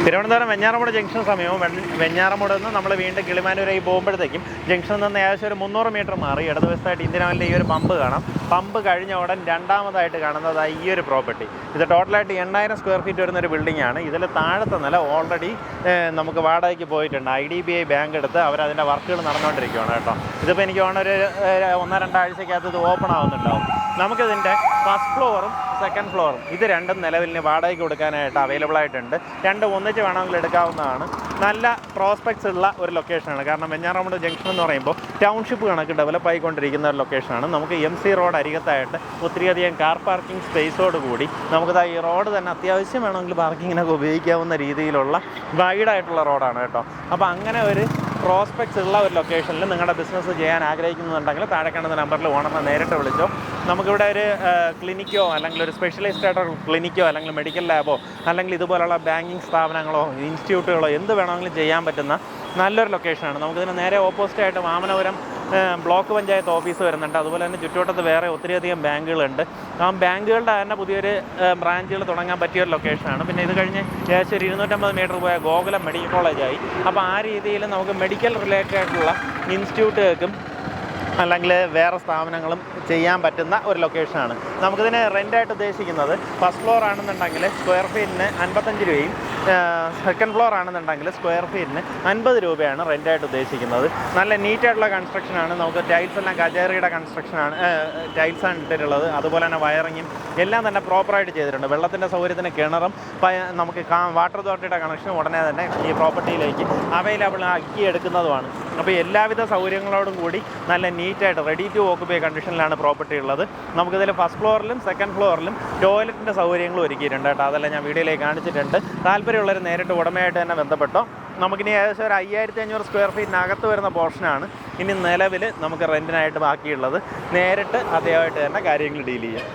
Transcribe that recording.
Thiruvananthapuram Venjaramoodu junction സമയവും വെഞ്ഞാറമൂട് നിന്ന് നമ്മൾ വീണ്ടും കിളിമാനൂരായി പോകുമ്പോഴത്തേക്കും ജംഗ്ഷനിൽ നിന്ന് ഏകദേശം ഒരു 300 മീറ്റർ മാറി ഇടതുവശത്തായിട്ട് ഇന്ത്യൻ ഓയിലിൻ്റെ ഈ ഒരു പമ്പ് കാണാം. പമ്പ് കഴിഞ്ഞ ഉടൻ രണ്ടാമതായിട്ട് കാണുന്നത് ഈ ഒരു പ്രോപ്പർട്ടി. ഇത് ടോട്ടലായിട്ട് 8000 സ്ക്വയർ ഫീറ്റ് വരുന്നൊരു ബിൽഡിംഗ് ആണ്. ഇതിൽ താഴത്തെ നില ഓൾറെഡി നമുക്ക് വാടകയ്ക്ക് പോയിട്ടുണ്ട്. IDBI ബാങ്ക് എടുത്ത് അവരതിൻ്റെ വർക്കുകൾ നടന്നുകൊണ്ടിരിക്കുകയാണ് കേട്ടോ. ഇതിപ്പോൾ എനിക്ക് തോന്നുന്ന ഒരു 1-2 ആഴ്ചക്കകത്ത് ഇത് ഓപ്പൺ ആവുന്നുണ്ടാവും. നമുക്കിതിൻ്റെ ഫസ്റ്റ് ഫ്ലോറും സെക്കൻഡ് ഫ്ലോറും ഇത് രണ്ടും നിലവിലിന് വാടകയ്ക്ക് കൊടുക്കാനായിട്ട് അവൈലബിൾ ആയിട്ടുണ്ട്. രണ്ടും ഒന്നിച്ച് വേണമെങ്കിൽ എടുക്കാവുന്നതാണ്. നല്ല പ്രോസ്പെക്ട്സ് ഉള്ള ഒരു ലൊക്കേഷനാണ്. കാരണം വെഞ്ഞാറമൂട് ജംഗ്ഷൻ എന്ന് പറയുമ്പോൾ ടൗൺഷിപ്പ് കണക്ക് ഡെവലപ്പ് ആയിക്കൊണ്ടിരിക്കുന്ന ഒരു ലൊക്കേഷനാണ്. നമുക്ക് MC റോഡ് അരികത്തായിട്ട് ഒത്തിരിയധികം കാർ പാർക്കിംഗ് സ്പേസോട് കൂടി നമുക്കിത് ഈ റോഡ് തന്നെ അത്യാവശ്യം വേണമെങ്കിൽ പാർക്കിങ്ങിനൊക്കെ ഉപയോഗിക്കാവുന്ന രീതിയിലുള്ള വൈഡായിട്ടുള്ള റോഡാണ് കേട്ടോ. അപ്പോൾ അങ്ങനെ ഒരു പ്രോസ്പെക്ട്സ് ഉള്ള ഒരു ലൊക്കേഷനിൽ നിങ്ങളുടെ ബിസിനസ് ചെയ്യാൻ ആഗ്രഹിക്കുന്നുണ്ടെങ്കിൽ താഴെ കാണുന്ന നമ്പറിൽ ഓണറിനെ നേരിട്ട് വിളിച്ചോ. നമുക്കിവിടെ ഒരു ക്ലിനിക്കോ അല്ലെങ്കിൽ ഒരു സ്പെഷ്യലൈസ്ഡ് ആയിട്ടുള്ള ക്ലിനിക്കോ അല്ലെങ്കിൽ മെഡിക്കൽ ലാബോ അല്ലെങ്കിൽ ഇതുപോലുള്ള ബാങ്കിങ് സ്ഥാപനങ്ങളോ ഇൻസ്റ്റിറ്റ്യൂട്ടുകളോ എന്ത് വേണമെങ്കിലും ചെയ്യാൻ പറ്റുന്ന നല്ലൊരു ലൊക്കേഷനാണ്. നമുക്കിതിന് നേരെ ഓപ്പോസിറ്റായിട്ട് വാമനപുരം ബ്ലോക്ക് പഞ്ചായത്ത് ഓഫീസ് വരുന്നുണ്ട്. അതുപോലെ തന്നെ ചുറ്റുവട്ടത്ത് വേറെ ഒത്തിരിയധികം ബാങ്കുകളുണ്ട്. ആ ബാങ്കുകളുടെ തന്നെ പുതിയൊരു ബ്രാഞ്ചുകൾ തുടങ്ങാൻ പറ്റിയൊരു ലൊക്കേഷനാണ്. പിന്നെ ഇത് കഴിഞ്ഞ് ഏകദേശം ഒരു 250 മീറ്റർ പോയ ഗോകുലം മെഡിക്കൽ കോളേജായി. അപ്പോൾ ആ രീതിയിൽ നമുക്ക് മെഡിക്കൽ റിലേറ്റഡ് ആയിട്ടുള്ള ഇൻസ്റ്റിറ്റ്യൂട്ടുകൾക്കും അല്ലെങ്കിൽ വേറെ സ്ഥാപനങ്ങളും ചെയ്യാൻ പറ്റുന്ന ഒരു ലൊക്കേഷനാണ്. നമുക്കിതിന് റെൻ്റായിട്ട് ഉദ്ദേശിക്കുന്നത് ഫസ്റ്റ് ഫ്ലോർ ആണെന്നുണ്ടെങ്കിൽ സ്ക്വയർ ഫീറ്റിന് 55 രൂപയും സെക്കൻഡ് ഫ്ലോർ ആണെന്നുണ്ടെങ്കിൽ സ്ക്വയർ ഫീറ്റിന് 50 രൂപയാണ് റെൻ്റായിട്ട് ഉദ്ദേശിക്കുന്നത്. നല്ല നീറ്റായിട്ടുള്ള കൺസ്ട്രക്ഷനാണ്. നമുക്ക് ടൈൽസ് എല്ലാം കജേറിയുടെ കൺസ്ട്രക്ഷനാണ്, ടൈൽസാണ് ഇട്ടിട്ടുള്ളത്. അതുപോലെ തന്നെ വയറിങ്ങും എല്ലാം തന്നെ പ്രോപ്പറായിട്ട് ചെയ്തിട്ടുണ്ട്. വെള്ളത്തിൻ്റെ സൗകര്യത്തിന് കിണറും നമുക്ക് വാട്ടർ അതോറിറ്റിയുടെ കണക്ഷനും ഉടനെ തന്നെ ഈ പ്രോപ്പർട്ടിയിലേക്ക് അവൈലബിൾ ആക്കി എടുക്കുന്നതുമാണ്. അപ്പോൾ എല്ലാവിധ സൗകര്യങ്ങളോടും കൂടി നല്ല നീറ്റായിട്ട് റെഡി ടു ഓക്കുപൈ കണ്ടീഷനിലാണ് പ്രോപ്പർട്ടി ഉള്ളത്. നമുക്കിതിൽ ഫസ്റ്റ് ഫ്ലോറിലും സെക്കൻഡ് ഫ്ലോറിലും ടോയ്ലറ്റിൻ്റെ സൗകര്യങ്ങളും ഒരുക്കിയിട്ടുണ്ട് കേട്ടോ. അതെല്ലാം ഞാൻ വീഡിയോയിലേക്ക് കാണിച്ചിട്ടുണ്ട്. താല്പര്യമുള്ളവർ നേരിട്ട് ഉടമയായിട്ട് തന്നെ ബന്ധപ്പെട്ടോ. നമുക്കിനി ഏകദേശം ഒരു 5500 സ്ക്വയർ ഫീറ്റിനകത്ത് വരുന്ന പോർഷനാണ് ഇനി നിലവിൽ നമുക്ക് റെൻറ്റിനായിട്ട് ബാക്കിയുള്ളത്. നേരിട്ട് അദ്ദേഹമായിട്ട് തന്നെ കാര്യങ്ങൾ ഡീൽ ചെയ്യാം.